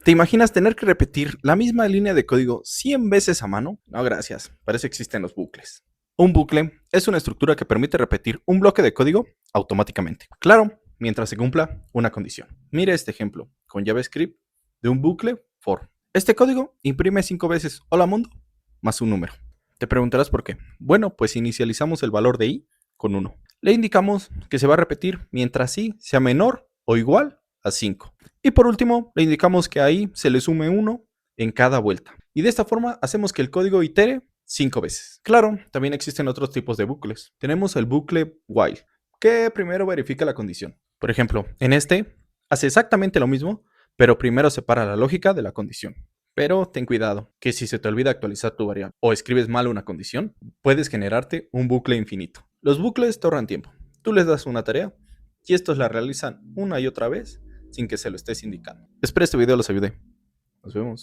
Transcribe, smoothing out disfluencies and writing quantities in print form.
¿Te imaginas tener que repetir la misma línea de código 100 veces a mano? No, gracias. Para eso existen los bucles. Un bucle es una estructura que permite repetir un bloque de código automáticamente. Claro, mientras se cumpla una condición. Mire este ejemplo con JavaScript de un bucle for. Este código imprime 5 veces hola mundo más un número. Te preguntarás por qué. Bueno, pues inicializamos el valor de i con 1. Le indicamos que se va a repetir mientras i sea menor o igual a 5. Y por último, le indicamos que ahí se le sume 1 en cada vuelta. Y de esta forma hacemos que el código itere 5 veces. Claro, también existen otros tipos de bucles. Tenemos el bucle while, que primero verifica la condición. Por ejemplo, en este hace exactamente lo mismo, pero primero separa la lógica de la condición. Pero ten cuidado, que si se te olvida actualizar tu variable o escribes mal una condición, puedes generarte un bucle infinito. Los bucles te ahorran tiempo. Tú les das una tarea y estos la realizan una y otra vez sin que se lo estés indicando. Espero este video los ayude. Nos vemos.